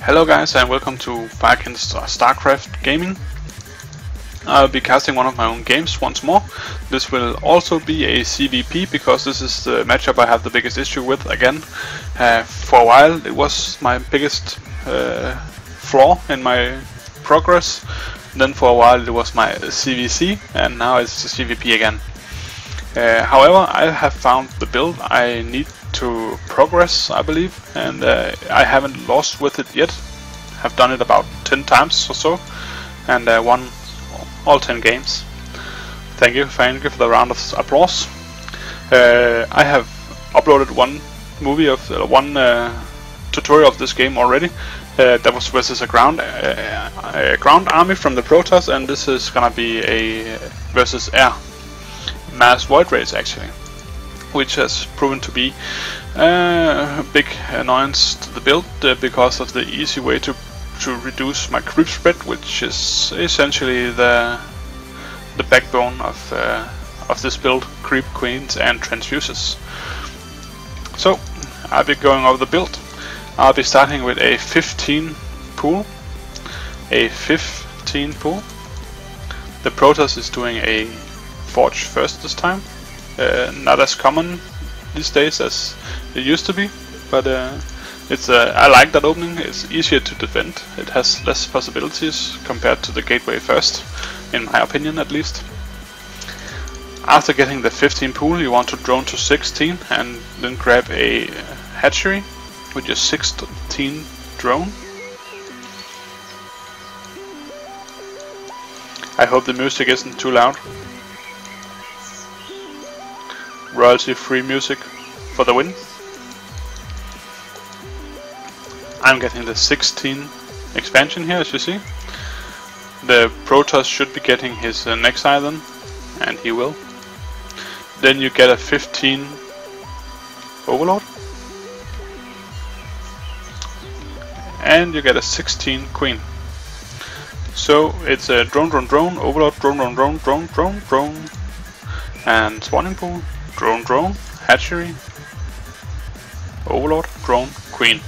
Hello guys and welcome to Firekin's StarCraft Gaming. I'll be casting one of my own games once more. This will also be a ZvP because this is the matchup I have the biggest issue with again. For a while it was my biggest flaw in my progress. Then for a while it was my CVC and now it's ZvP again. However, I have found the build I need to progress, I believe, and I haven't lost with it yet. Have done it about 10 times or so, and won all 10 games. Thank you for the round of applause. I have uploaded one tutorial of this game already. That was versus a ground army from the Protoss, and this is gonna be a versus air mass void race actually, which has proven to be a big annoyance to the build because of the easy way to reduce my creep spread, which is essentially the backbone of this build: creep, queens and transfuses. So I'll be going over the build. I'll be starting with a 15 pool. The Protoss is doing a Forge first this time. Not as common these days as it used to be, but I like that opening. It's easier to defend. It has less possibilities compared to the Gateway first, in my opinion at least. After getting the 15 pool, you want to drone to 16 and then grab a hatchery with your 16 drone. I hope the music isn't too loud. Royalty-free music for the win. I'm getting the 16 expansion here, as you see. The Protoss should be getting his next island, and he will. Then you get a 15 Overlord. And you get a 16 Queen. So it's a drone, Overlord, drone, and spawning pool. Drone, hatchery, Overlord, drone, queen.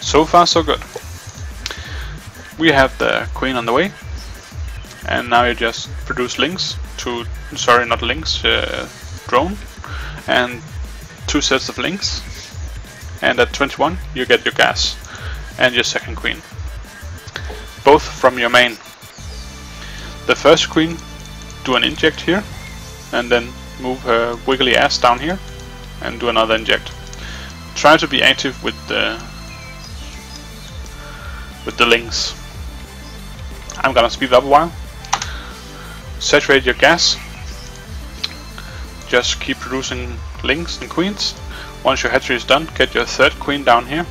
So far so good. We have the queen on the way, and now you just produce links to, sorry, not links, drone, and 2 sets of links, and at 21 you get your gas and your second queen, both from your main. The first queen, do an inject here, and then move her wiggly ass down here and do another inject. Try to be active with the links. I'm gonna speed up a while. Saturate your gas. Just keep producing links and queens. Once your hatchery is done, get your third queen down here.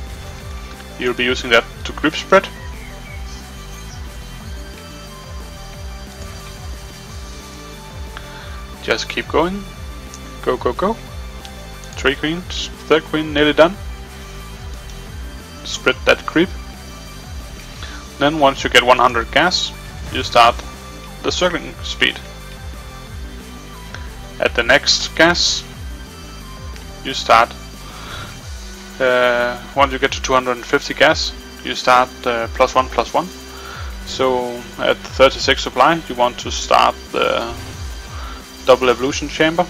You'll be using that to creep spread. Just keep going. Go. 3 queens, third queen nearly done. Spread that creep. Then once you get 100 gas, you start the circling speed. At the next gas, you start, once you get to 250 gas, you start +1/+1. So at 36 supply, you want to start the double evolution chamber.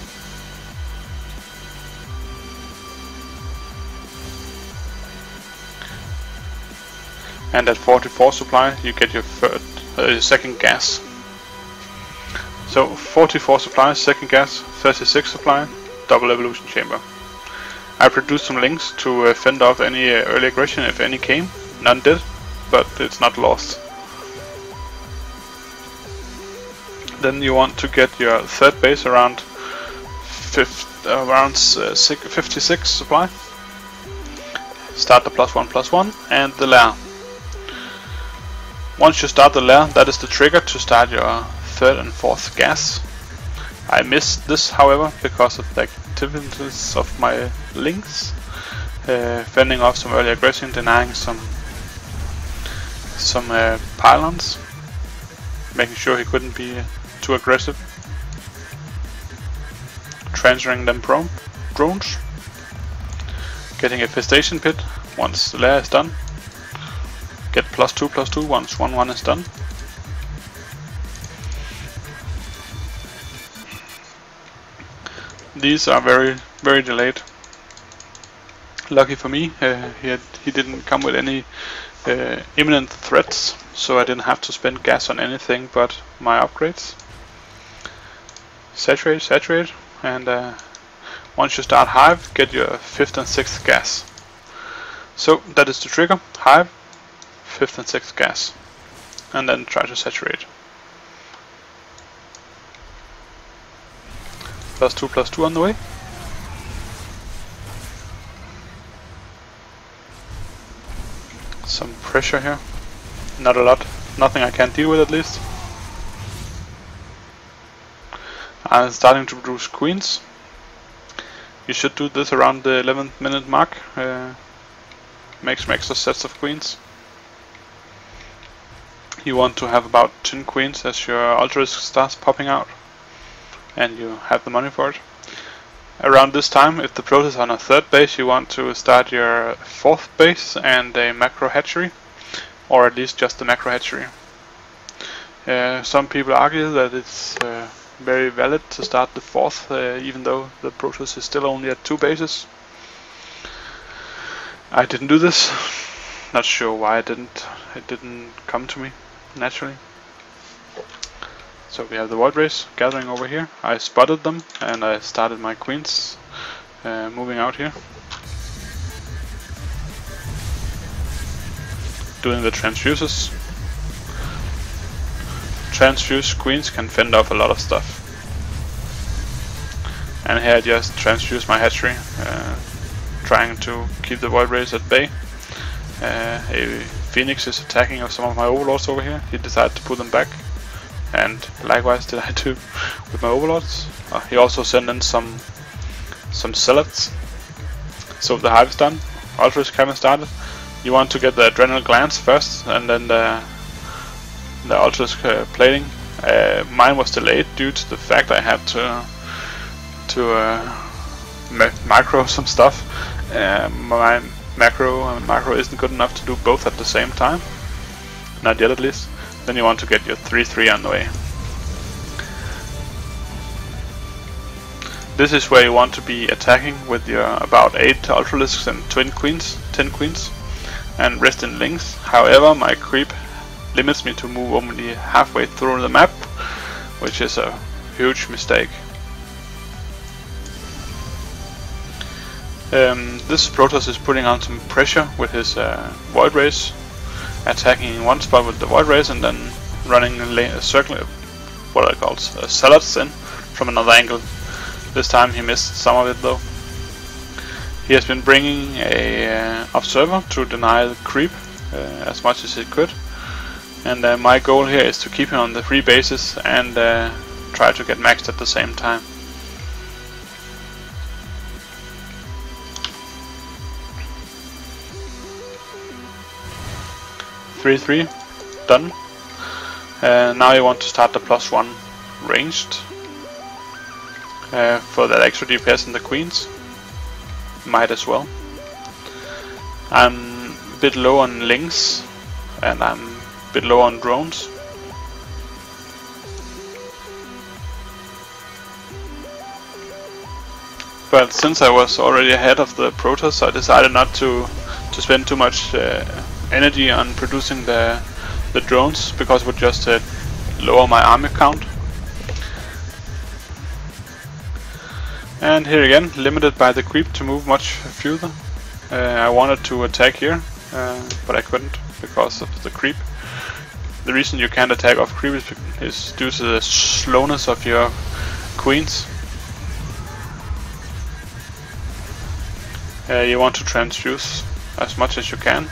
And at 44 supply you get your second gas. So 44 supply, second gas, 36 supply, double evolution chamber. I produced some links to fend off any early aggression if any came. None did, but it's not lost. Then you want to get your third base around 56 supply. Start the +1/+1 and the lair. Once you start the lair, that is the trigger to start your third and fourth gas. I missed this, however, because of the activities of my links, fending off some early aggression, denying some pylons, making sure he couldn't be too aggressive, transferring them drones, getting a infestation pit once the lair is done, get +2/+2 once 1/1 is done. These are very delayed. Lucky for me, he didn't come with any imminent threats, so I didn't have to spend gas on anything but my upgrades. Saturate, and once you start hive, get your 5th and 6th gas. So that is the trigger: hive, 5th and 6th gas, and then try to saturate. +2/+2 on the way. Some pressure here. Not a lot. Nothing I can't deal with, at least. I'm starting to produce queens. You should do this around the 11th minute mark. Make some extra sets of queens. You want to have about 10 queens as your ultra-risk starts popping out, and you have the money for it. Around this time, if the Protoss is on a 3rd base, you want to start your 4th base and a macro hatchery, or at least just the macro hatchery. Some people argue that it's very valid to start the 4th, even though the Protoss is still only at 2 bases. I didn't do this. Not sure why I didn't. It didn't come to me naturally. So we have the void race gathering over here. I spotted them and I started my queens moving out here. Doing the transfuses. Transfuse queens can fend off a lot of stuff. And here I just transfuse my hatchery, trying to keep the void race at bay. A Phoenix is attacking some of my overlords over here. He decided to put them back, and likewise did I too with my overlords. He also sent in some zealots. So the hive is done. Ultra-risk haven't started. You want to get the adrenal glands first, and then the ultra-risk plating. Mine was delayed due to the fact I had to macro some stuff. My macro isn't good enough to do both at the same time. Not yet, at least. Then you want to get your 3/3 on the way. This is where you want to be attacking with your about 8 ultralisks and 10 queens, and rest in links. However, my creep limits me to move only halfway through the map, which is a huge mistake. This Protoss is putting on some pressure with his void race, attacking in one spot with the void race and then running a circle, what I call zealots in from another angle. This time he missed some of it though. He has been bringing a observer to deny the creep as much as he could, and my goal here is to keep him on the 3 bases and try to get maxed at the same time. (3/3) done. Now you want to start the +1 ranged for that extra DPS in the queens. Might as well. I'm a bit low on links and I'm a bit low on drones. But since I was already ahead of the Protoss, I decided not to spend too much energy on producing the drones, because it would just lower my army count. And here again, limited by the creep to move much further. I wanted to attack here, but I couldn't because of the creep. The reason you can't attack off creep is due to the slowness of your queens. You want to transfuse as much as you can.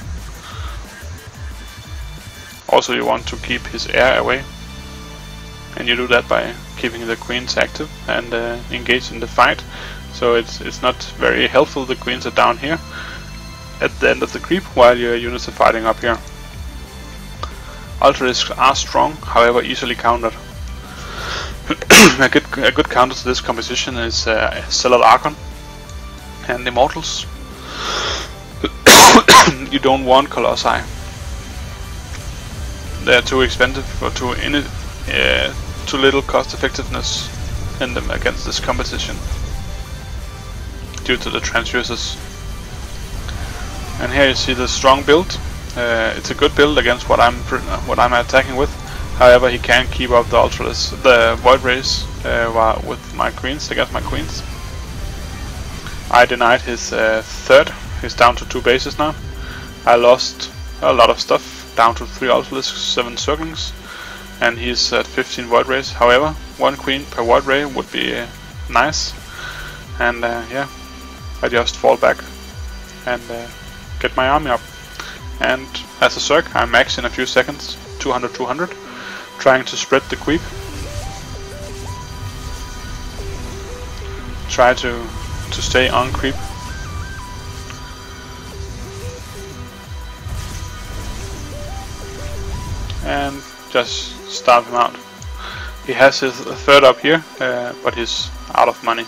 Also, you want to keep his air away, and you do that by keeping the queens active and engaged in the fight. So it's not very helpful. The queens are down here at the end of the creep while your units are fighting up here. Ultra-risks are strong, however easily countered. a good counter to this composition is Zealot Archon and Immortals. You don't want Colossi. they're too expensive or too little cost effectiveness in them against this competition due to the transducers. And here you see the strong build. It's a good build against what I'm attacking with. However, he can't keep up the void rays with my queens against my queens. I denied his third. He's down to 2 bases now. I lost a lot of stuff, down to 3 ultralisks, 7 circlings, and he's at 15 void rays. However, 1 queen per void ray would be nice. And yeah, I just fall back and get my army up. And as a Zerg, I max in a few seconds, 200, trying to spread the creep. Try to stay on creep. And just starve him out. He has his third up here, but he's out of money.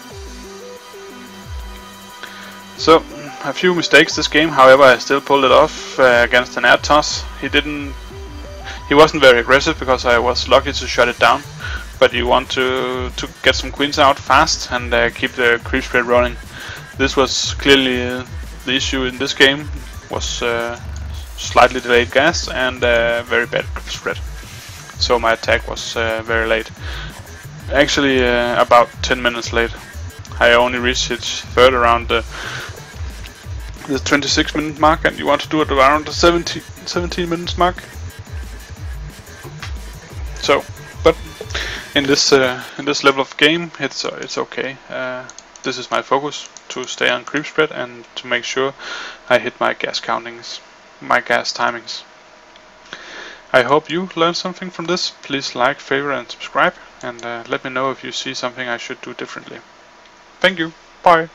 So, a few mistakes this game, however I still pulled it off against an air toss. He wasn't very aggressive because I was lucky to shut it down, but you want to get some queens out fast and keep the creep spread running. This was clearly the issue in this game, was slightly delayed gas and very bad creep spread. So my attack was very late. Actually about 10 minutes late. I only reached it third around the 26-minute mark, and you want to do it around the 17 minutes mark. So, but in this level of game, it's okay. This is my focus, to stay on creep spread and to make sure I hit my gas countings, my gas timings. I hope you learned something from this. Please like, favorite and subscribe, and let me know if you see something I should do differently. Thank you. Bye.